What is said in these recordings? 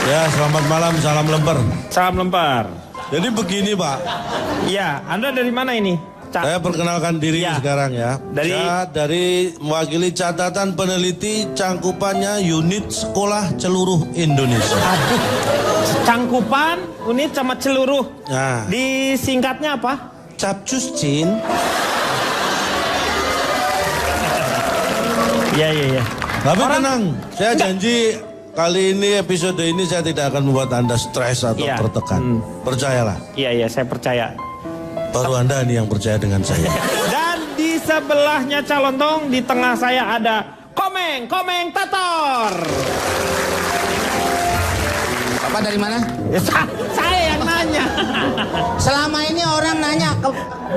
Ya, selamat malam, salam lemper. Salam lempar. Jadi begini, Pak. Iya, Anda dari mana ini? Saya perkenalkan diri Ya. sekarang ya. Saya dari mewakili catatan peneliti cangkupannya unit sekolah seluruh Indonesia. Aduh, cangkupan, unit sama seluruh. Nah, Disingkatnya apa? Capcus Cin. Iya. Tapi tenang, saya janji kali ini episode ini saya tidak akan membuat Anda stres atau Iya. tertekan. Percayalah, Iya, saya percaya. baru Anda nih yang percaya dengan saya. Dan di sebelahnya Calontong, di tengah saya ada Komeng Tator. Bapak dari mana? Saya yang nanya. Selama ini orang nanya,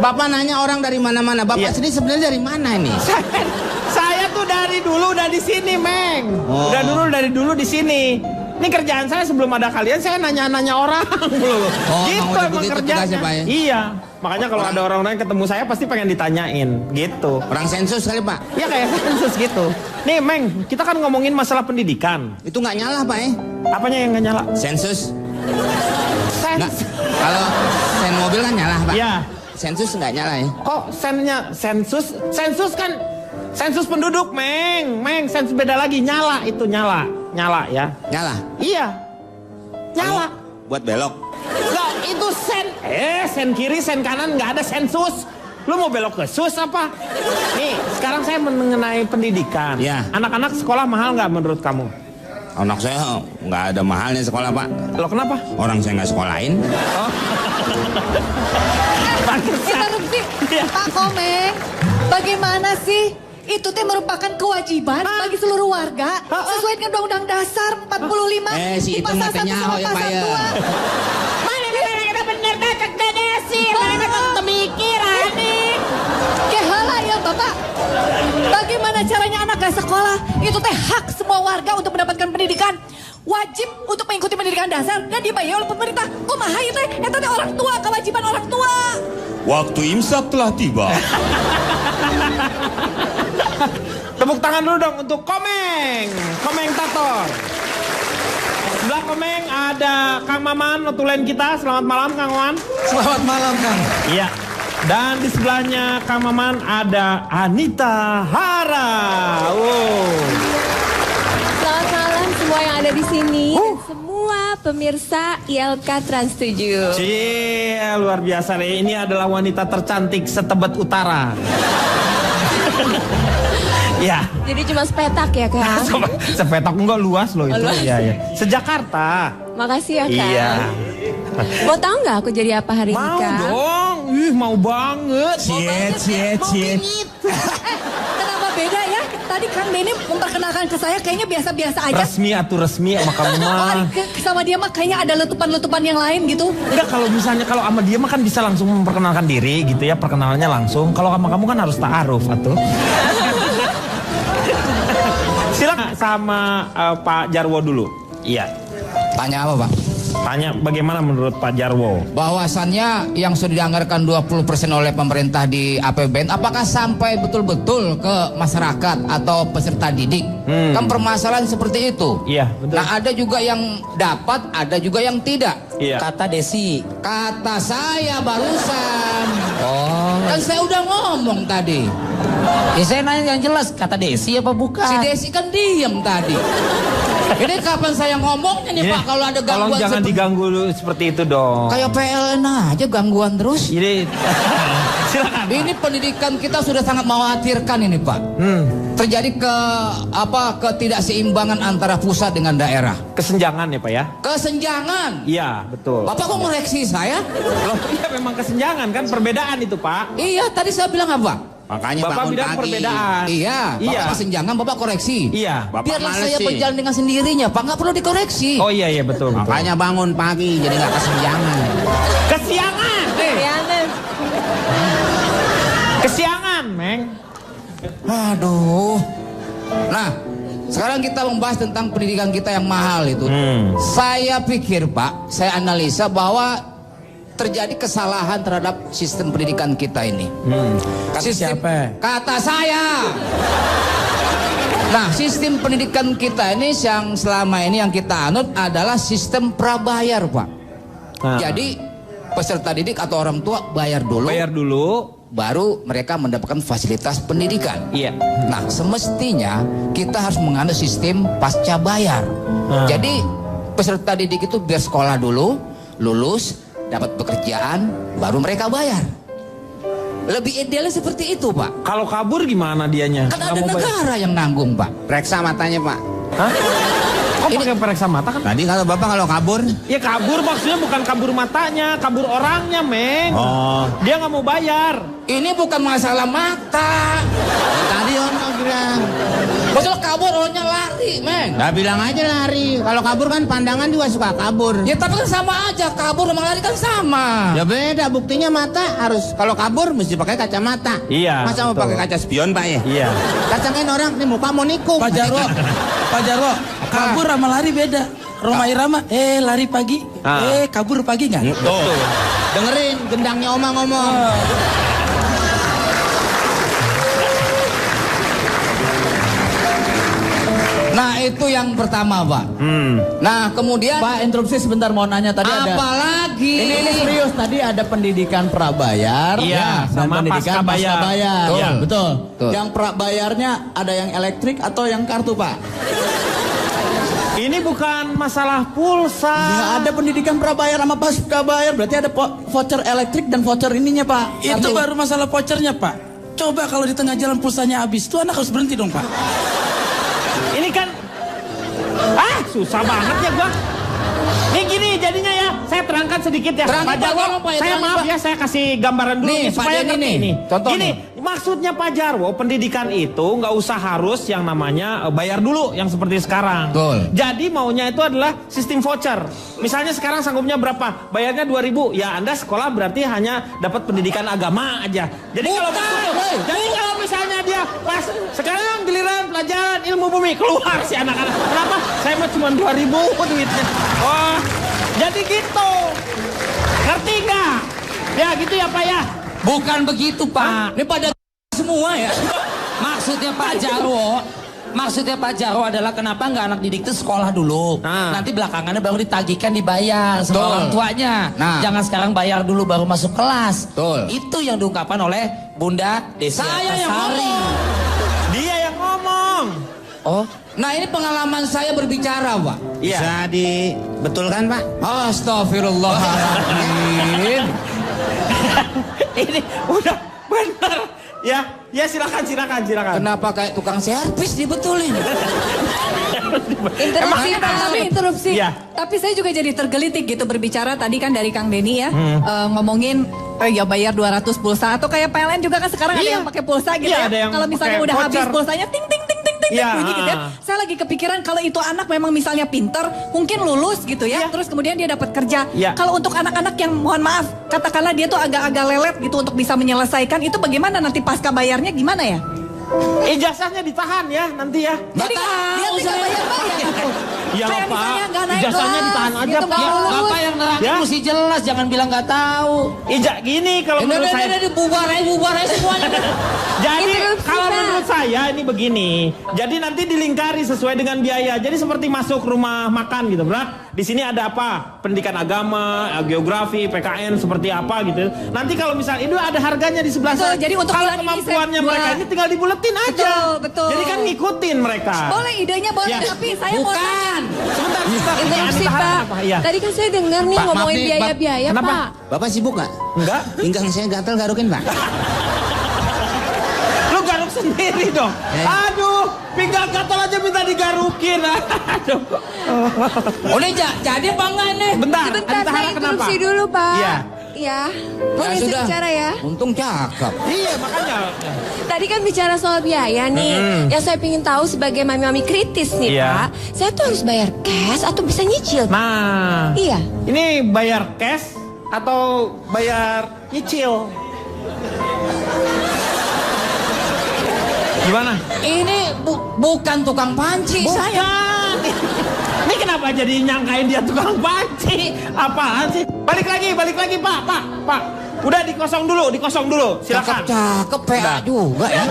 Bapak nanya orang dari mana-mana. Bapak Iya. sendiri sebenarnya dari mana ini? Saya tuh dari dulu udah di sini, Meng. Oh. Dari dulu di sini. Ini kerjaan saya sebelum ada kalian, saya nanya-nanya orang. Oh, Gitu mau emang begitu kerjanya. tugasnya, Pak, ya? Iya. Makanya kalau ada orang-orang yang ketemu saya pasti pengen ditanyain, gitu. Orang sensus kali, Pak. Ya kayak sensus gitu. Nih, Meng, kita kan ngomongin masalah pendidikan. Itu nggak nyala, Pak, Apanya yang nggak nyala? Sensus. Sen. Nggak. Kalau sen mobil kan nyala, Pak. Iya. Sensus nggak nyala ya? Kok sennya sensus? Sensus kan sensus penduduk, Meng. Sensus beda lagi, nyala itu nyala ya. Nyala. Iya. Nyala. Buat belok. Enggak, itu sen. Sen kiri, sen kanan, nggak ada sensus. Lu mau belok ke sus apa? Nih, sekarang saya mengenai pendidikan. Ya. Anak-anak sekolah mahal nggak menurut kamu? Anak saya nggak ada mahalnya sekolah, Pak. Lo kenapa? Orang saya nggak sekolahin. Interupsi, Iya. Pak Komeng, bagaimana sih? Itu teh merupakan kewajiban bagi seluruh warga sesuai dengan Undang-Undang Dasar 45 Si di itu pasal nggak 1 nyaho sama ya, Pak, pasal ya. 2. Mana bener cek dedesi, mana kan pemikiran nih. Kehala ya Bapak. Bagaimana caranya anak gak sekolah? Itu teh hak semua warga untuk mendapatkan pendidikan. Wajib untuk mengikuti pendidikan dasar dan dibayar oleh pemerintah. Kumaha ieu teh? Eta teh orang tua, kewajiban orang tua. Waktu imsak telah tiba. Tepuk tangan dulu dong untuk Komeng Tator. Sebelah Komeng ada Kang Maman, notulen kita. Selamat malam, Kang Maman. Selamat malam, Kang. Iya. Dan di sebelahnya Kang Maman ada Anita Hara. Selamat malam semua yang ada di sini dan semua pemirsa ILK Trans 7. Cie, luar biasa nih. Ini adalah wanita tercantik setebet utara. Ya. Jadi cuma sepetak ya Kang? Sepetak enggak luas loh itu. Luas. Iya. Sejakarta. Makasih ya Kang. Iya. Mau tahu nggak aku jadi apa hari ini Mau Kang? dong. Mau banget. Cie. Kenapa beda ya? Tadi Kang Benny memperkenalkan ke saya kayaknya biasa-biasa aja. Resmi sama kamu mah. Sama dia mah kayaknya ada letupan-letupan yang lain gitu. Enggak, kalau misalnya kalau sama dia mah kan bisa langsung memperkenalkan diri gitu ya, perkenalannya langsung. Kalau sama kamu kan harus ta'aruf atuh. Silakan sama Pak Jarwo dulu. Iya. Tanya apa, Pak? Tanya bagaimana menurut Pak Jarwo? Bahwasannya yang sudah dianggarkan 20% oleh pemerintah di APBN, apakah sampai betul-betul ke masyarakat atau peserta didik? Kan permasalahan seperti itu. Iya, betul. Nah, ada juga yang dapat, ada juga yang tidak. Iya. Kata Desi. Kata saya barusan. Kan saya udah ngomong tadi. Ya saya nanya yang jelas, kata Desi apa bukan? Si Desi kan diem tadi. Ini kapan saya ngomongnya nih, Pak, kalau ada Tolong gangguan jangan diganggu seperti itu dong. kayak PLN aja gangguan terus. Jadi silakan. Ini pendidikan kita sudah sangat mengkhawatirkan ini, Pak. Terjadi ketidakseimbangan antara pusat dengan daerah. Kesenjangan ya Pak ya? Kesenjangan. Iya, betul. Bapak kok ngoreksi saya? Loh, iya memang kesenjangan kan, perbedaan itu Pak. Iya, tadi saya bilang apa? Makanya Bapak bangun bilang pagi. perbedaan. Iya, Bapak Iya. kesenjangan, Bapak koreksi. Iya. Biarlah saya berjalan dengan sendirinya, Pak, nggak perlu dikoreksi. Oh iya betul. Makanya bangun pagi jadi nggak kesenjangan. Kesiangan. Riana. Kesiangan, Meng. Aduh. Nah, sekarang kita membahas tentang pendidikan kita yang mahal itu. Saya pikir, Pak, saya analisa bahwa terjadi kesalahan terhadap sistem pendidikan kita ini. Kata siapa? Kata saya. Nah, sistem pendidikan kita ini yang selama ini yang kita anut adalah sistem prabayar, Pak. Nah. Jadi peserta didik atau orang tua bayar dulu. Bayar dulu. Baru mereka mendapatkan fasilitas pendidikan. Iya. Nah, semestinya kita harus menganut sistem pasca bayar. Jadi peserta didik itu biar sekolah dulu, lulus, dapat pekerjaan, baru mereka bayar. Lebih idealnya seperti itu, Pak. Kalau kabur gimana dianya? Kan Nggak ada mau bayar. negara yang nanggung, Pak. Periksa matanya, Pak. Hah? Kok pakai periksa mata kan? Tadi kalau Bapak kalau kabur, Ya kabur maksudnya bukan kabur matanya, kabur orangnya, Meng. oh, Dia nggak mau bayar. Ini bukan masalah mata. tadi Om bilang. Masalah kabur orangnya lari, Meng. Nah, bilang aja lari. Kalau kabur kan pandangan juga suka kabur. Ya tapi kan sama aja, kabur sama lari kan sama. Ya beda, buktinya mata harus kalau kabur mesti pakai kacamata. Iya, Masa mau betul. pakai kaca spion, Pak ya? Iya. Kacangin orang nih muka mau nikung. Pak Jarwo, Pak Jarwo, kabur sama lari beda. Roma Irama, lari pagi, kabur pagi nggak? Tuh. Dengerin gendangnya Oma ngomong. Nah, itu yang pertama, Pak. Nah, kemudian Pak, interupsi sebentar mau nanya tadi ada. apalagi Ini serius tadi ada pendidikan prabayar, Iya, dan sama pendidikan pasca bayar. pasca bayar. Iya. Betul. Betul. Yang prabayarnya ada yang elektrik atau yang kartu, Pak? Ini bukan masalah pulsa. Ya, ada pendidikan prabayar sama pasca bayar, berarti ada voucher elektrik dan voucher ininya, Pak. Itu Kartu. baru masalah vouchernya, Pak. Coba kalau di tengah jalan pulsanya habis, tuh anak harus berhenti dong, Pak. Ini kan susah banget ya gua. Nih gini jadinya ya, saya terangkan sedikit ya. Terangkan, Pak Jarwo, Pak, Pak, ya, saya terangkan, maaf Pak. ya, saya kasih gambaran dulu Nih, nih, Pak supaya Denny ngerti nih, nih. contohnya. Gini, maksudnya Pak Jarwo, pendidikan itu nggak usah harus yang namanya bayar dulu yang seperti sekarang. Betul. Jadi maunya itu adalah sistem voucher. Misalnya sekarang sanggupnya berapa? Bayarnya 2.000. Ya Anda sekolah berarti hanya dapat pendidikan agama aja. Jadi kalau jadi kalau misalnya dia pas sekarang giliran pelajaran ilmu bumi keluar si anak-anak. Kenapa? Saya mah cuma 2.000 duitnya. Oh, jadi gitu. Ngerti nggak? Ya gitu ya Pak ya. bukan begitu, Pak. Ini pada semua ya. Maksudnya Pak Jarwo adalah kenapa nggak anak didik itu sekolah dulu, nanti belakangannya baru ditagihkan dibayar sama Betul. orang tuanya. Nah. Jangan sekarang bayar dulu baru masuk kelas. Betul. Itu yang diungkapkan oleh Bunda Desi Saya yang Artasari. ngomong. Dia yang ngomong. Oh, nah ini pengalaman saya berbicara, Pak. Iya. Bisa dibetulkan, Pak? Astagfirullahaladzim. Ini udah benar. Ya silakan. Kenapa kayak tukang servis dibetulin? Interupsi, Pak, tapi interupsi. Iya. Tapi saya juga jadi tergelitik gitu berbicara tadi kan dari Kang Denny ya, ngomongin ya bayar 200 pulsa atau kayak PLN juga kan sekarang ada yang pakai pulsa gitu Iya, ya. ada yang Kalau misalnya pakai udah habis voucher. pulsanya ting ting ting ting ting Iya. bunyi gitu ya. Saya lagi kepikiran kalau itu anak memang misalnya pinter, mungkin lulus gitu ya, terus kemudian dia dapat kerja. Iya. Kalau untuk anak-anak yang mohon maaf, katakanlah dia tuh agak-agak lelet gitu untuk bisa menyelesaikan itu bagaimana nanti pasca bayarnya gimana ya? Ijazahnya ditahan ya nanti ya. Jadi dia tinggal bayar-bayar. Ya Kayak Pak, misalnya nggak naik ijazahnya kelas, ditahan aja gitu, Pak. nggak lulus. Bapak yang nerangin Ya. mesti jelas, jangan bilang nggak tahu. Gini kalau menurut saya. Bubar aja semuanya. Jadi Interupsi, kalau Pak. menurut saya ini begini. Jadi nanti dilingkari sesuai dengan biaya. Jadi seperti masuk rumah makan gitu, Bro. Di sini ada apa? Pendidikan agama, geografi, PKN seperti apa gitu. Nanti kalau misalnya itu ada harganya di sebelah Betul, sana. jadi untuk kalau bulan ini kemampuannya saya mereka buat. ini tinggal dibuletin aja. Betul. Jadi kan ngikutin mereka. Boleh idenya boleh, Ya. tapi saya mau tanya. Sebentar. Interupsi, Ditahan Pak. apa? Iya. Tadi kan saya dengar nih Pak, ngomongin maaf nih, biaya-biaya, Kenapa? Pak. Bapak sibuk nggak? Enggak. Pinggang saya gatal garukin, Pak. Lu garuk sendiri dong. Aduh, pinggang gatal aja minta digarukin. Aduh. Udah jadi apa enggak ini? Bentar, Sebentar, Anita saya Hara kenapa? interupsi dulu, Pak. Iya. Ya, Ya boleh saya sudah. bicara ya? Untung cakep. Iya, makanya. Tadi kan bicara soal biaya nih. Yang saya ingin tahu sebagai mami-mami kritis nih, Iya. Pak. Saya tuh harus bayar cash atau bisa nyicil, Pak? Nah, Iya. ini bayar cash atau bayar nyicil? Gimana? Ini bukan tukang panci saya. Bukan. Ini kenapa jadi nyangkain dia tukang panci? Apaan sih? Balik lagi, Pak. Udah dikosong dulu. Silakan. Cakep PA juga ya.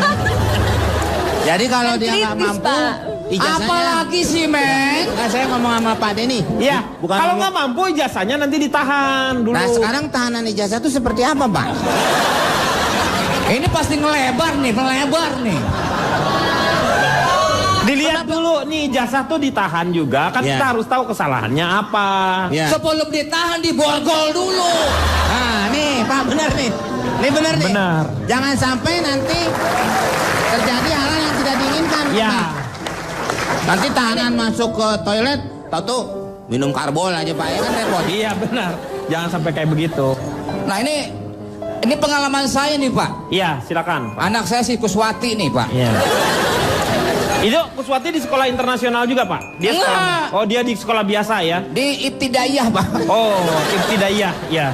Jadi kalau dia nggak Kritis, mampu, Pak. ijazahnya. Apalagi sih, Meng? Kan saya ngomong sama Pak Denny. Iya. Bukan Kalau ngomong- nggak mampu ijazahnya nanti ditahan dulu. Nah sekarang tahanan ijazah itu seperti apa, Pak? Ini pasti ngelebar nih. Dilihat dulu nih ijazah tuh ditahan juga kan Iya. kita harus tahu kesalahannya apa. Ya. Sebelum ditahan diborgol dulu. Nah, nih Pak benar nih. Ini benar nih. Benar. Jangan sampai nanti terjadi hal yang tidak diinginkan. Ya. Pak. Nanti tahanan masuk ke toilet, tahu minum karbol aja Pak, ya kan repot. Iya benar. Jangan sampai kayak begitu. Nah ini pengalaman saya nih Pak. Iya silakan. Anak saya si Kuswati nih Pak. Iya. Itu Kuswati di sekolah internasional juga Pak? Dia sekolah, Enggak. oh dia di sekolah biasa ya? Di Ibtidaiyah Pak. Oh Ibtidaiyah ya.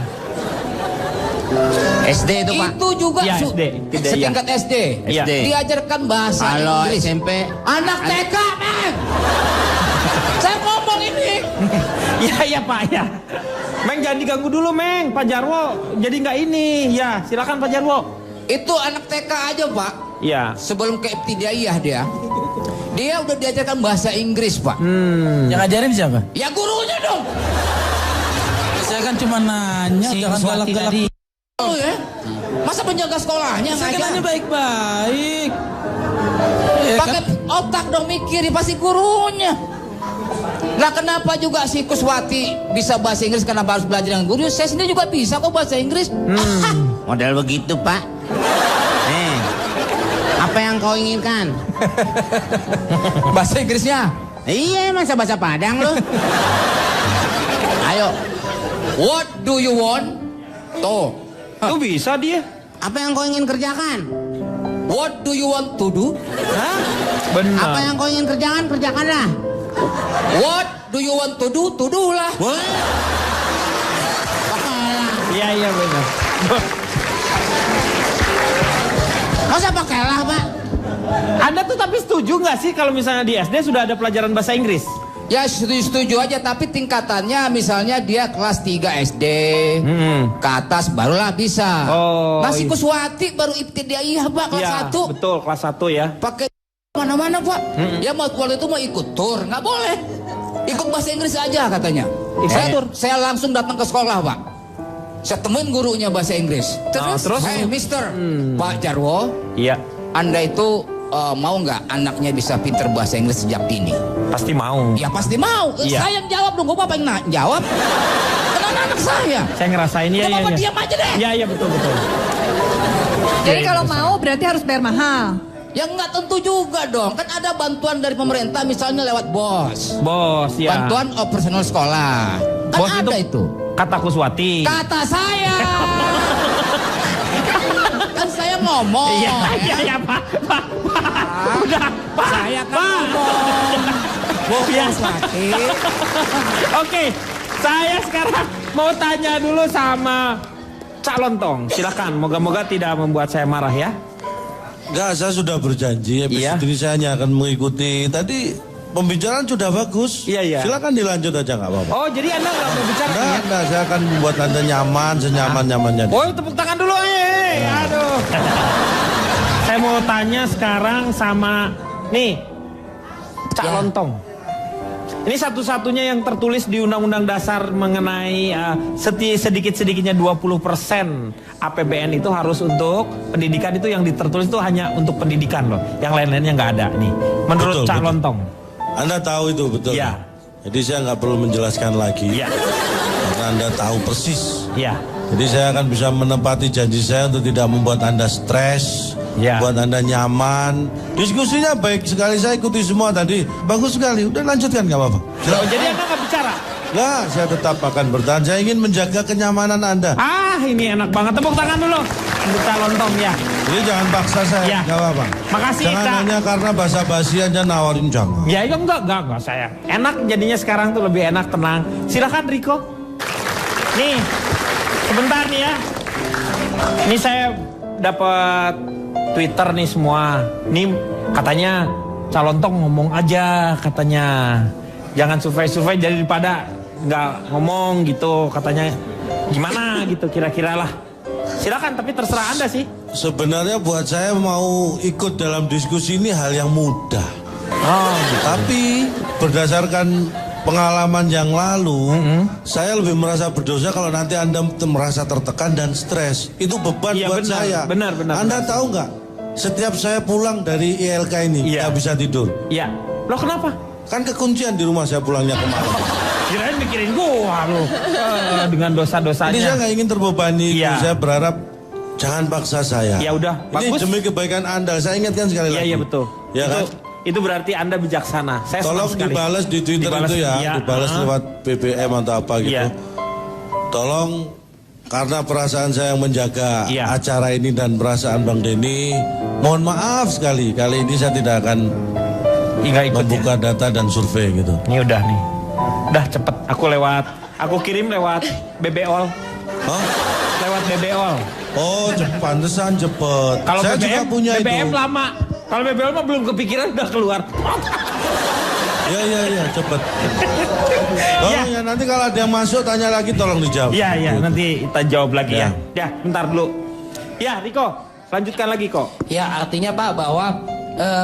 SD itu Pak. Itu juga Iya, SD. Ibtidaiyah. setingkat SD. Iya. Diajarkan bahasa Kalau Inggris. SMP, Anak TK, men. Saya ngomong ini. Iya Pak ya. Meng jangan diganggu dulu Meng. Pak Jarwo jadi nggak ini. Ya silakan Pak Jarwo. Itu anak TK aja Pak. Iya. Sebelum ke Ibtidaiyah dia udah diajarkan bahasa Inggris Pak. Yang ngajarin siapa? Ya gurunya dong. Saya kan cuma nanya, Si jangan Kuswati galak-galak. tadi. Oh ya. Masa penjaga sekolahnya Saya kan nanya ngajar? baik-baik. Ya, Pakai otak dong mikir, pasti gurunya. Nah kenapa juga si Kuswati bisa bahasa Inggris, kenapa harus belajar dengan guru? Saya sendiri juga bisa kok bahasa Inggris. model begitu Pak. Apa yang kau inginkan? Bahasa Inggrisnya. Iya, masa bahasa Padang lu? Ayo. What do you want? Tuh. Tuh bisa dia. Apa yang kau ingin kerjakan? What do you want to do? Benar. Apa yang kau ingin kerjakan, kerjakanlah. What do you want to do? To do lah. Wah. Iya benar. Masa pakai lah Pak? Anda tuh tapi setuju nggak sih kalau misalnya di SD sudah ada pelajaran bahasa Inggris? Ya setuju aja, tapi tingkatannya misalnya dia kelas 3 SD ke atas barulah bisa. Oh, Nasi iya. Kuswati baru Ibtidaiyah Pak kelas Iya 1. betul kelas 1 ya. Pakai mana-mana Pak. Ya mau waktu itu mau ikut tur, nggak boleh. Ikut bahasa Inggris aja katanya. Saya langsung datang ke sekolah Pak. Saya temuin gurunya bahasa Inggris. terus? Hey Mister, Pak Jarwo, Iya. Anda itu mau nggak anaknya bisa pinter bahasa Inggris sejak dini? Pasti mau. Ya pasti mau. Iya. Saya yang jawab dong. Gue apa yang jawab? Kan anak saya. Saya ngerasain ya. Gak apa-apa diam aja deh. Iya betul. Jadi kalau mau berarti harus bayar mahal. Ya nggak tentu juga dong. Kan ada bantuan dari pemerintah misalnya lewat BOS. Bos ya. Bantuan operasional sekolah. Kan Bos ada itu. Kata Kuswati. Kata saya. Kan saya ngomong. Iya Pak. Udah Pak. Saya kan ngomong. Iya. Kuswati. Oke, saya sekarang mau tanya dulu sama Cak Lontong. Silakan, moga-moga tidak membuat saya marah ya. Enggak, saya sudah berjanji. Iya. Jadi saya hanya akan mengikuti. Tadi pembicaraan sudah bagus. Iya. Silakan dilanjut aja nggak apa-apa. Oh, jadi Anda nggak mau bicara ya? Enggak, saya akan membuat Anda nyaman, senyaman-nyamannya. Oh, tepuk tangan dulu. Aduh. Saya mau tanya sekarang sama nih Cak Lontong. Ini satu-satunya yang tertulis di Undang-Undang Dasar mengenai sedikit-sedikitnya 20% APBN itu harus untuk pendidikan, itu yang tertulis itu hanya untuk pendidikan loh. Yang lain-lainnya nggak ada nih. Menurut Betul, Cak betul. Lontong. Anda tahu itu betul. Iya. Jadi saya nggak perlu menjelaskan lagi. Iya. Karena Anda tahu persis. Iya. Jadi saya akan bisa menepati janji saya untuk tidak membuat Anda stres, Ya. buat Anda nyaman. Diskusinya baik sekali, saya ikuti semua tadi. Bagus sekali, udah lanjutkan nggak apa-apa. Oh, jadi Anda nggak bicara? Nggak, saya tetap akan bertahan. Saya ingin menjaga kenyamanan Anda. Ini enak banget. Tepuk tangan dulu untuk Cak Lontong ya. Jadi jangan paksa saya, Ya. nggak apa-apa. Makasih, Jangan Kak. hanya karena basa-basi aja nawarin jangan. Ya itu enggak saya. Enak jadinya sekarang tuh lebih enak, tenang. Silakan Riko. Nih, sebentar nih ya. Ini saya dapat Twitter nih semua. Nih katanya Cak Lontong ngomong aja katanya. Jangan survei-survei daripada nggak ngomong gitu katanya. Gimana gitu kira-kira lah. Silakan, tapi terserah Anda sih. Sebenarnya buat saya mau ikut dalam diskusi ini hal yang mudah. Tapi berdasarkan pengalaman yang lalu, saya lebih merasa berdosa kalau nanti Anda merasa tertekan dan stres. Itu beban buat saya. Benar. Anda tahu nggak? Setiap saya pulang dari ILK ini nggak bisa tidur. Iya. Loh kenapa? Kan kekuncian di rumah saya pulangnya kemarin. Kirain mikirin gua loh. Dengan dosa-dosanya. Ini saya nggak ingin terbebani. Saya berharap jangan paksa saya. Ya udah, ini bagus. demi kebaikan Anda. Saya ingatkan sekali lagi. Iya betul. Ya kan? Itu berarti Anda bijaksana. Saya tolong dibalas di Twitter itu ya, dibalas lewat BBM atau apa gitu. Tolong, karena perasaan saya yang menjaga acara ini dan perasaan Bang Denny, mohon maaf sekali kali ini saya tidak akan membuka data dan survei gitu. Ini udah nih, udah cepet. Aku kirim lewat BBOL. Lewat BBOL. Oh, pantesan cepet. Kalau saya BBM, juga punya BBM itu. lama. Kalau BBM mah belum kepikiran udah keluar. Iya, cepet. Tolong ya, nanti kalau ada yang masuk tanya lagi tolong dijawab. Iya, nanti kita jawab lagi ya. Ya, bentar dulu. Ya, Riko, lanjutkan lagi kok. Ya, artinya Pak bahwa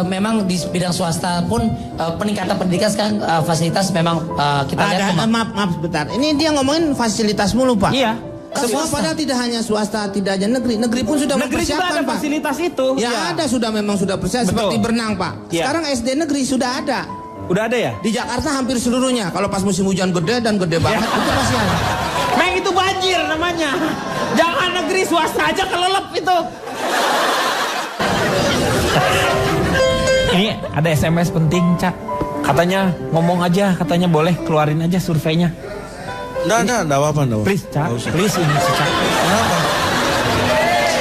memang di bidang swasta pun peningkatan pendidikan sekarang fasilitas memang kita lihat. Maaf sebentar. Ini dia ngomongin fasilitas mulu, Pak. Iya. Semua padahal tidak hanya swasta, tidak hanya negeri. Negeri pun sudah mempersiapkan, ada Pak. fasilitas itu. Ya, ada sudah persiapan seperti berenang, Pak. Sekarang SD negeri sudah ada. Udah ada ya? Di Jakarta hampir seluruhnya. Kalau pas musim hujan gede dan gede banget itu pasti ada. Meng itu banjir namanya. Jangan negeri, swasta aja kelelep itu. Ini ada SMS penting, Cak. Katanya ngomong aja, katanya boleh keluarin aja surveinya. Nggak apa-apa. Please, Cak. Please ini sih, Cak. Kenapa?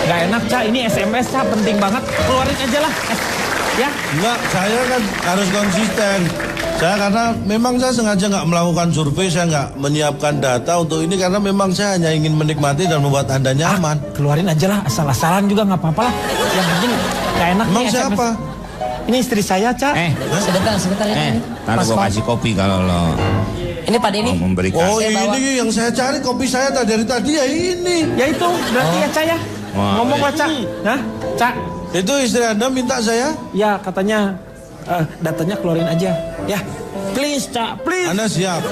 Gak enak, Cak. Ini SMS, Cak. Penting banget. Keluarin aja lah. Ya? Enggak, saya kan harus konsisten. Karena memang saya sengaja nggak melakukan survei, saya nggak menyiapkan data untuk ini karena memang saya hanya ingin menikmati dan membuat Anda nyaman. Keluarin aja lah, asal-asalan juga nggak apa-apa lah. Yang penting gak enak. Emang nih siapa? SMS. Ini istri saya, Cak. Sebentar ini. Ntar gue kasih kopi kalau lo ini Pak Denny memberikan. Oh, ini yang saya cari kopi saya dari tadi ya ini. Ya itu, berarti ya, Cak ya. Ngomong lah, Cak. Nah, Cak. Itu istri Anda minta saya? Ya, katanya datanya keluarin aja. Ya, please, Cak, please. Anda siap?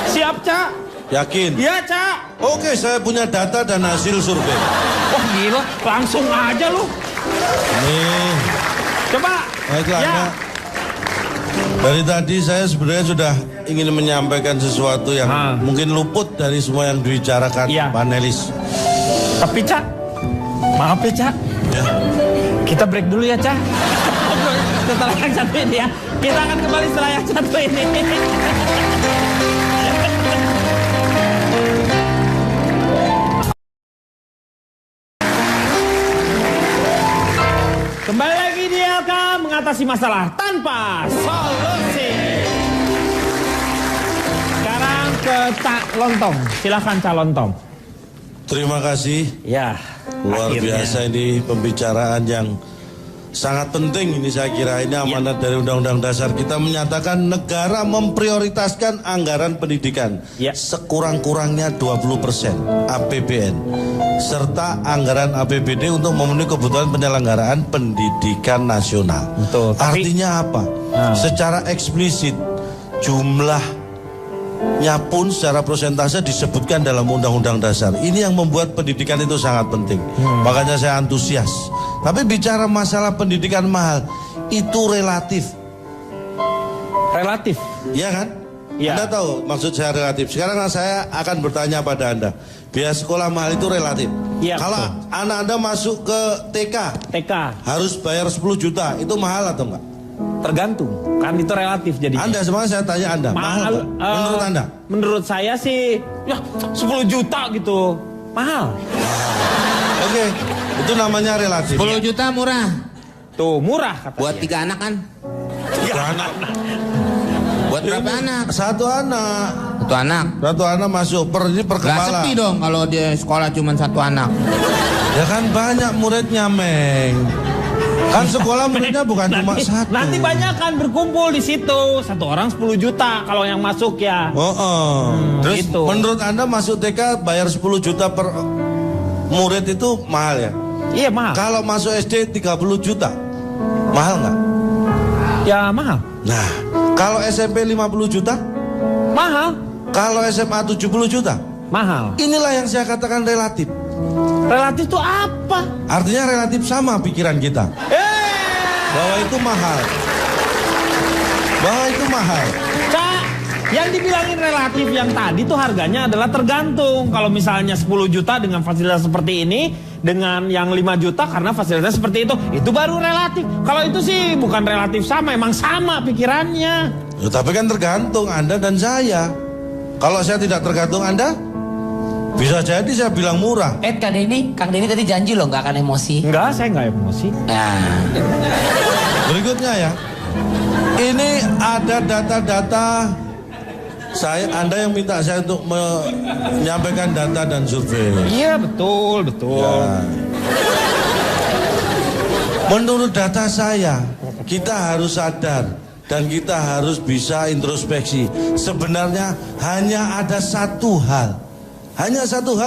Siap, Cak. Yakin? Iya, Cak. Oke, saya punya data dan hasil survei. Wah, gila. Langsung aja lu. Nih. Coba. Baiklah, ya. Dari tadi saya sebenarnya sudah ingin menyampaikan sesuatu yang mungkin luput dari semua yang dibicarakan panelis. Tapi, Cak, maaf ya, Cak. Ya. Kita break dulu ya, Cak. Setelah yang satu ini ya. Kita akan kembali setelah yang satu ini. Kembali lagi di LK mengatasi masalah tanpa solusi. Sekarang ke Cak Lontong. Silakan Cak Lontong. Terima kasih. Ya. Luar akhirnya. biasa ini pembicaraan yang sangat penting ini saya kira ini amanat dari Undang-Undang Dasar kita menyatakan negara memprioritaskan anggaran pendidikan sekurang-kurangnya 20% APBN serta anggaran APBD untuk memenuhi kebutuhan penyelenggaraan pendidikan nasional. Betul. Artinya apa? Secara eksplisit jumlahnya pun secara persentase disebutkan dalam Undang-Undang Dasar. Ini yang membuat pendidikan itu sangat penting. Makanya saya antusias. Tapi bicara masalah pendidikan mahal itu relatif. Relatif? Iya kan? Ya. Anda tahu maksud saya relatif. Sekarang saya akan bertanya pada Anda. Biaya sekolah mahal itu relatif. Ya, kalau anak Anda masuk ke TK harus bayar 10 juta, itu mahal atau enggak? Tergantung, kan itu relatif jadi. Anda sebenarnya saya tanya Anda, mahal menurut Anda? Menurut saya sih, ya 10 juta gitu, mahal. Oke, itu namanya relatif. 10 juta murah. Tuh murah katanya. Buat 3 anak kan? 3 anak. Buat berapa anak? 1 anak. 1 anak. 1 anak masuk per Gak kepala. sepi dong kalau dia sekolah cuma 1 anak. Ya kan banyak muridnya, Meng. Kan sekolah muridnya bukan cuma 1. Nanti banyak kan berkumpul di situ. 1 orang 10 juta kalau yang masuk ya. Terus gitu. menurut Anda masuk TK bayar 10 juta per murid itu mahal ya? Iya mahal. Kalau masuk SD 30 juta, mahal nggak? Ya mahal. Nah, kalau SMP 50 juta? Mahal. Kalau SMA 70 juta? Mahal. Inilah yang saya katakan relatif. Relatif itu apa? Artinya relatif sama pikiran kita. Bahwa itu mahal. Bahwa itu mahal. Cak, yang dibilangin relatif yang tadi tuh harganya adalah tergantung. Kalau misalnya 10 juta dengan fasilitas seperti ini, dengan yang 5 juta karena fasilitas seperti itu baru relatif. Kalau itu sih bukan relatif sama, emang sama pikirannya. Ya, tapi kan tergantung Anda dan saya. Kalau saya tidak tergantung Anda, bisa jadi saya bilang murah. Kang Denny tadi janji loh nggak akan emosi. Enggak, saya nggak emosi. Nah. Berikutnya ya, ini ada data-data Anda yang minta saya untuk menyampaikan data dan survei. Iya betul. Ya. Menurut data saya, kita harus sadar dan kita harus bisa introspeksi. Sebenarnya hanya ada satu hal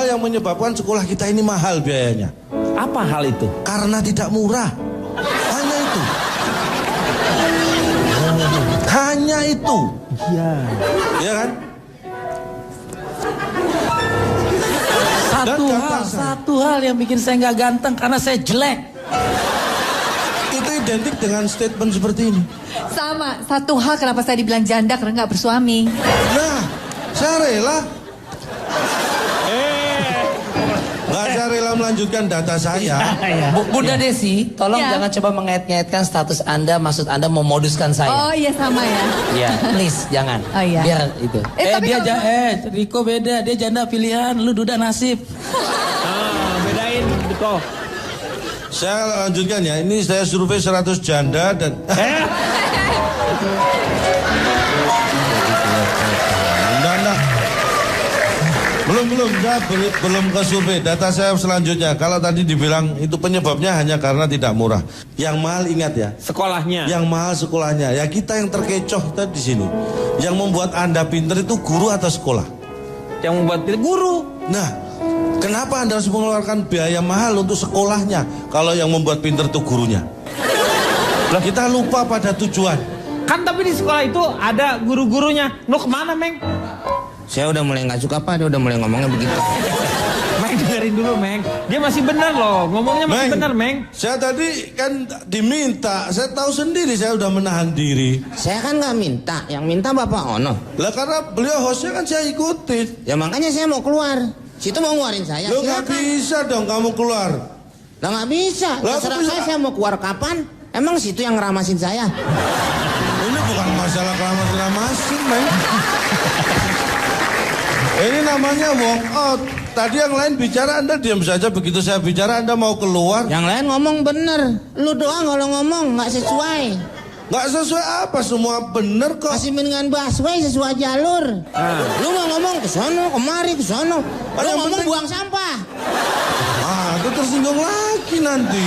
yang menyebabkan sekolah kita ini mahal biayanya. Apa hal itu? Karena tidak murah. Hanya itu. Hanya itu. Iya. Iya kan? Satu hal yang bikin saya nggak ganteng karena saya jelek. Itu identik dengan statement seperti ini. Sama, satu hal kenapa saya dibilang janda karena nggak bersuami. Nah, saya rela. Saya rela melanjutkan data saya. Bunda Desi, tolong jangan coba mengait-ngaitkan status Anda, maksud Anda memoduskan saya. Oh iya sama ya. Iya, please jangan. Oh iya. Biar itu. Riko beda, dia janda pilihan, lu duda nasib. Bedain Riko. Saya lanjutkan ya. Ini saya survei 100 janda dan belum ke survei. Data saya selanjutnya. Kalau tadi dibilang itu penyebabnya hanya karena tidak murah. Yang mahal ingat ya. Sekolahnya. Yang mahal sekolahnya. Ya kita yang terkecoh tadi di sini. Yang membuat Anda pinter itu guru atau sekolah? Yang membuat pinter guru. Nah, kenapa Anda harus mengeluarkan biaya mahal untuk sekolahnya kalau yang membuat pinter itu gurunya? Kita lupa pada tujuan. Kan tapi di sekolah itu ada guru-gurunya. Lu kemana, Meng? Saya udah mulai nggak suka Pak, dia udah mulai ngomongnya begitu. Meng dengerin dulu, Meng. Dia masih benar loh, ngomongnya masih benar, Meng. Saya tadi kan diminta, saya tahu sendiri saya udah menahan diri. Saya kan nggak minta, yang minta Bapak Ono. Lah karena beliau hostnya kan saya ikutin. Ya makanya saya mau keluar. Situ mau ngeluarin saya. Lo nggak bisa dong kamu keluar. Lah nggak bisa. Terserah saya mau keluar kapan. Emang situ yang ngeramasin saya. Ini bukan masalah keramas-keramasin, Meng. Ini namanya walk out. Tadi yang lain bicara Anda diam saja. Begitu saya bicara Anda mau keluar. Yang lain ngomong bener. Lu doang kalau ngomong nggak sesuai. Nggak sesuai apa? Semua bener kok. Masih mendingan busway sesuai jalur. Lu mau ngomong ke sono, kemari ke sono. Lu ngomong buang sampah. Itu tersinggung lagi nanti.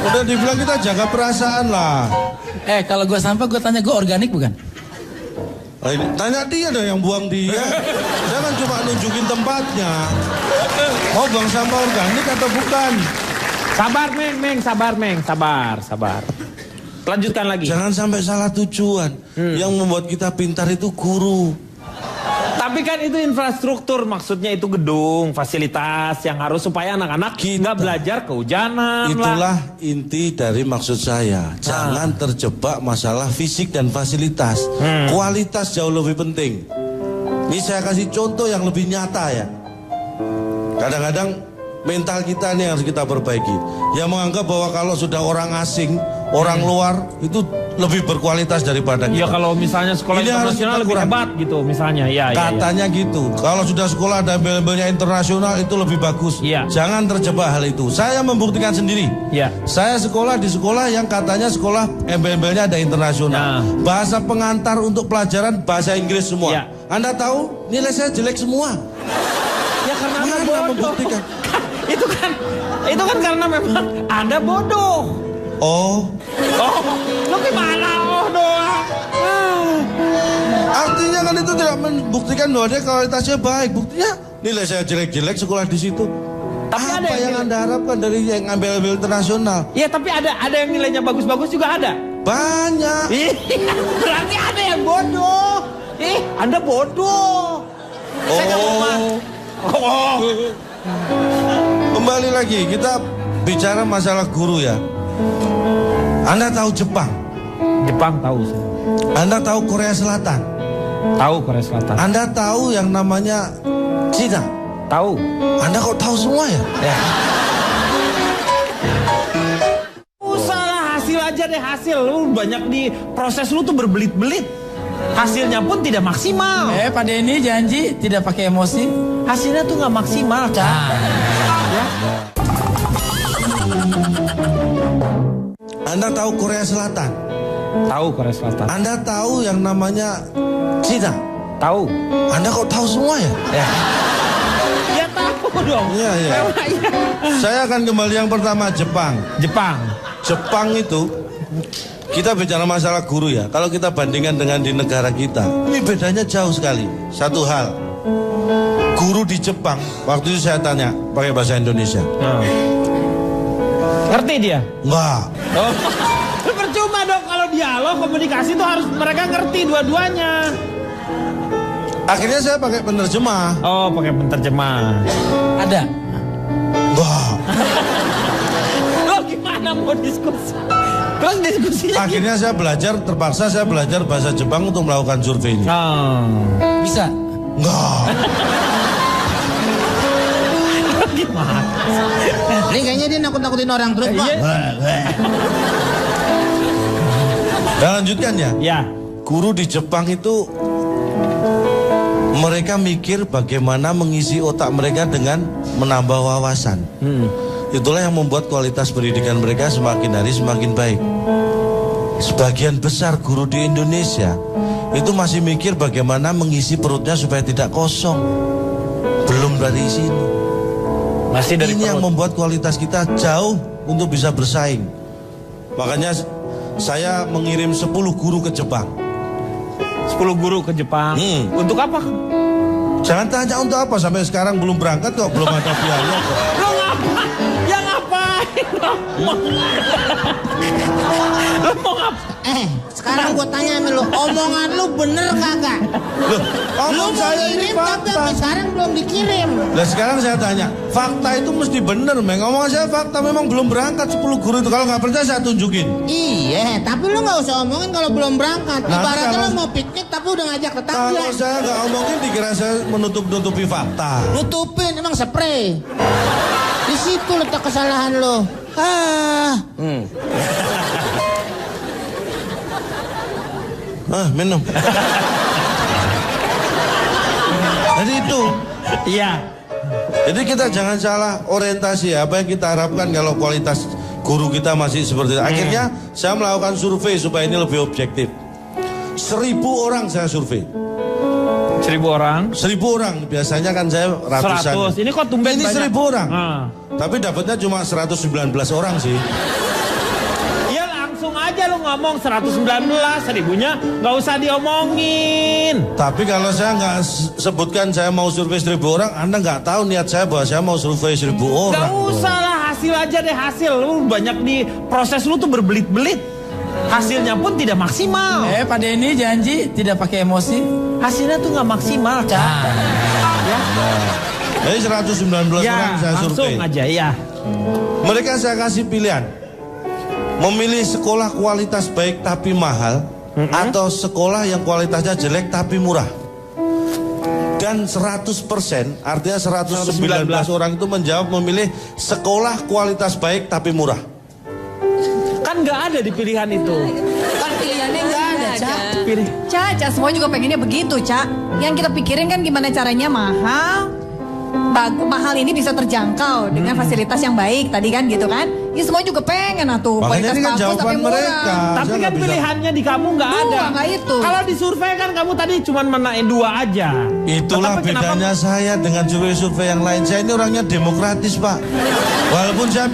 Udah dibilang kita jaga perasaan lah. Kalau gua sampah gua tanya gua organik bukan? Tanya dia dong yang buang dia. Jangan cuma nunjukin tempatnya. Mau buang sampah organik atau bukan? Sabar, Meng, sabar, Meng, sabar. Lanjutkan lagi. Jangan sampai salah tujuan. Yang membuat kita pintar itu guru. Tapi kan itu infrastruktur, maksudnya itu gedung, fasilitas yang harus supaya anak-anak nggak belajar kehujanan. Itulah inti dari maksud saya. Jangan terjebak masalah fisik dan fasilitas. Kualitas jauh lebih penting. Ini saya kasih contoh yang lebih nyata ya. Kadang-kadang mental kita nih harus kita perbaiki. Yang menganggap bahwa kalau sudah orang asing, orang luar itu lebih berkualitas daripada kita. Ya kalau misalnya sekolah internasional lebih hebat gitu misalnya. Katanya gitu. Kalau sudah sekolah ada embel-embelnya internasional itu lebih bagus. Jangan terjebak hal itu. Saya membuktikan sendiri. Saya sekolah di sekolah yang katanya sekolah embel-embelnya ada internasional. Bahasa pengantar untuk pelajaran bahasa Inggris semua. Anda tahu nilai saya jelek semua. Ya karena Anda bodoh. Membuktikan. itu kan karena memang Anda bodoh. Oh, lu gimana? Doang. Artinya kan itu tidak membuktikan bahwa dia kualitasnya baik. Buktinya nilai saya jelek-jelek sekolah di situ. Tapi Apa ada yang Anda harapkan dari yang ambil internasional? Iya, tapi ada yang nilainya bagus-bagus juga ada. Banyak. Berarti ada yang bodoh. Anda bodoh. Saya nggak mau Kembali lagi kita bicara masalah guru ya. Anda tahu Jepang? Jepang tahu saya. Anda tahu Korea Selatan? Tahu Korea Selatan. Anda tahu yang namanya Cina? Tahu. Anda kok tahu semua ya? Salah hasil aja deh, hasil. Lu banyak di proses lu tuh berbelit-belit. Hasilnya pun tidak maksimal. Pak Denny janji tidak pakai emosi. Hasilnya tuh nggak maksimal, Cak. Ya. Anda tahu Korea Selatan? Tahu Korea Selatan. Anda tahu yang namanya Cina? Tahu. Anda kok tahu semua ya? Ya tahu dong. Iya, iya. Saya akan kembali yang pertama, Jepang. Jepang itu, kita bicara masalah guru ya. Kalau kita bandingkan dengan di negara kita, ini bedanya jauh sekali. Satu hal, guru di Jepang, waktu itu saya tanya pakai bahasa Indonesia. Ngerti dia? Enggak. Percuma dong kalau dialog komunikasi tuh harus mereka ngerti dua-duanya. Akhirnya saya pakai penerjemah. Oh, pakai penerjemah. Ada. Enggak. Lo gimana mau diskusi? Terus diskusinya Akhirnya saya belajar, terpaksa saya belajar bahasa Jepang untuk melakukan survei ini. Bisa. Enggak. Gimana? Ini kayaknya dia nakut-nakutin orang terus, Pak. Dan lanjutkan ya. Ya. Guru di Jepang itu mereka mikir bagaimana mengisi otak mereka dengan menambah wawasan. Itulah yang membuat kualitas pendidikan mereka semakin hari semakin baik. Sebagian besar guru di Indonesia itu masih mikir bagaimana mengisi perutnya supaya tidak kosong. Belum dari sini. Masih dari ini yang membuat kualitas kita jauh untuk bisa bersaing. Makanya saya mengirim 10 guru ke Jepang. 10 guru ke Jepang. Untuk apa? Jangan tanya untuk apa, sampai sekarang belum berangkat kok, belum ada biaya kok. Lo ngapa? Ya ngapain lo? Lo mau ngapain? Sekarang gue tanya sama lu, omongan lu bener kagak? Loh, Lu omong mau saya ini kirim tapi fakta. sampai sekarang belum dikirim. Nah sekarang saya tanya, fakta itu mesti bener, Meng. Omongan saya fakta, memang belum berangkat 10 guru itu. Kalau nggak percaya saya tunjukin. Iya, tapi lu nggak usah omongin kalau belum berangkat. Nanti Ibaratnya kalau- lu mau piknik tapi udah ngajak tetangga. Kalau saya nggak omongin dikira saya menutup-nutupi fakta. Nutupin, emang spray. Di situ letak kesalahan lo. Minum. Jadi itu. Iya. Jadi kita jangan salah orientasi ya. Apa yang kita harapkan kalau kualitas guru kita masih seperti itu. Akhirnya saya melakukan survei supaya ini lebih objektif. 1000 orang saya survei. 1000 orang. 1000 orang. Biasanya kan saya ratusan. 100. Ini kok tumben Ini banyak. 1000 orang. Tapi dapatnya cuma 119 orang sih. Ya langsung aja lu ngomong 119, 1000-nya nggak usah diomongin. Tapi kalau saya nggak sebutkan saya mau survei 1000 orang, Anda nggak tahu niat saya bahwa saya mau survei 1000 orang. Gak usah lah, hasil aja deh, hasil. Lu banyak di proses lu tuh berbelit-belit. Hasilnya pun tidak maksimal. Pak Denny janji tidak pakai emosi. Hasilnya tuh nggak maksimal, Cak. Ya. Jadi 119 Ya, orang saya survei. langsung aja ya. Mereka saya kasih pilihan. Memilih sekolah kualitas baik tapi mahal, atau sekolah yang kualitasnya jelek tapi murah. Dan 100%, artinya 119 orang itu menjawab memilih sekolah kualitas baik tapi murah. Kan nggak ada di pilihan itu. Kan pilihannya nggak ada, Cak. Pilih. Cak, semua juga pengennya begitu, Cak. Yang kita pikirin kan gimana caranya mahal. Mahal ini bisa terjangkau dengan fasilitas yang baik tadi kan gitu kan. Ya semua juga pengen atuh. Makanya ini kan jawaban mereka. Tapi kan pilihannya di kamu nggak ada. Nggak itu. Kalau disurvei kan kamu tadi cuma menaik 2 aja. Itulah Tetapi bedanya saya dengan survei-survei yang lain. Saya ini orangnya demokratis, Pak. Walaupun saya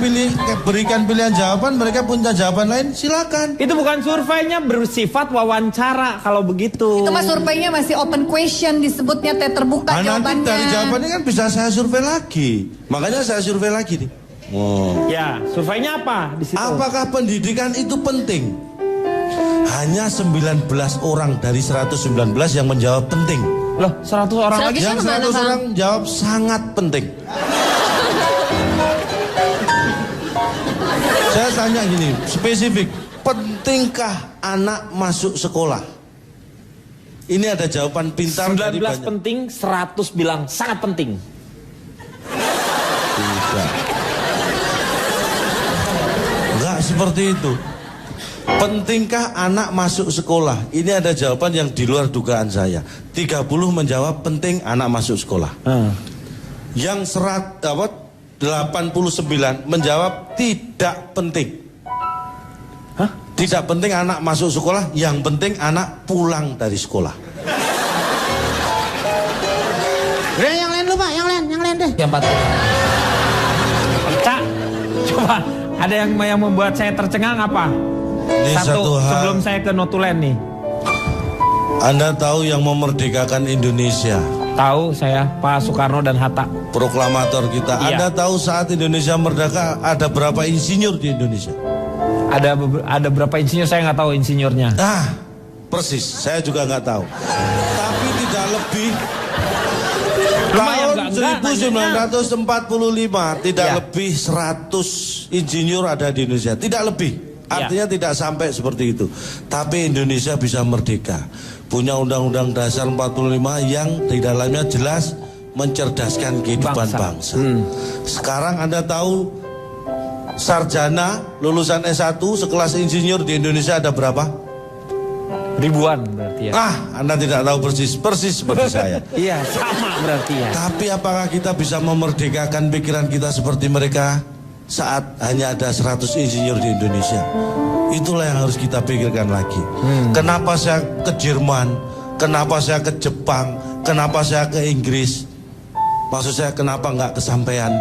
berikan pilihan jawaban, mereka punya jawaban lain, silakan. Itu bukan surveinya, bersifat wawancara kalau begitu. Itu mas surveinya masih open question, disebutnya terbuka jawabannya. Nanti dari jawabannya kan bisa saya survei lagi. Makanya saya survei lagi nih. Oh. Ya, surveinya apa di situ? Apakah pendidikan itu penting? Hanya 19 orang dari 119 yang menjawab penting. Loh, 100 orang lagi? Yang 100 orang jawab sangat penting. Saya tanya gini, spesifik. Pentingkah anak masuk sekolah? Ini ada jawaban pintar dari 19 banyak. penting, 100 bilang sangat penting. Tidak. Enggak seperti itu. Pentingkah anak masuk sekolah? Ini ada jawaban yang di luar dugaan saya. 30 menjawab penting anak masuk sekolah. Yang 89 menjawab tidak penting. Hah? Tidak penting anak masuk sekolah, yang penting anak pulang dari sekolah. Udah yang lain lu Pak, yang lain deh. Yang 40. Kak, coba ada yang membuat saya tercengang apa? Ini satu hal. Sebelum saya ke Notulen nih. Anda tahu yang memerdekakan Indonesia? Tahu saya, Pak Soekarno dan Hatta. Proklamator kita. Iya. Anda tahu saat Indonesia merdeka ada berapa insinyur di Indonesia? Ada berapa insinyur, saya nggak tahu insinyurnya. Ah, persis. Saya juga nggak tahu. Tapi tidak lebih. Lumayan, Tahun enggak, 1945 tidak Ya. lebih 100 insinyur ada di Indonesia. Tidak lebih. Artinya tidak sampai seperti itu. Tapi Indonesia bisa merdeka. Punya Undang-Undang Dasar 45 yang di dalamnya jelas mencerdaskan kehidupan bangsa. Sekarang Anda tahu sarjana lulusan S1 sekelas insinyur di Indonesia ada berapa? Ribuan berarti ya. Anda tidak tahu persis seperti saya. Iya, sama berarti ya. Tapi apakah kita bisa memerdekakan pikiran kita seperti mereka saat hanya ada 100 insinyur di Indonesia? Itulah yang harus kita pikirkan lagi. Kenapa saya ke Jerman? Kenapa saya ke Jepang? Kenapa saya ke Inggris? Maksud saya kenapa nggak kesampaian?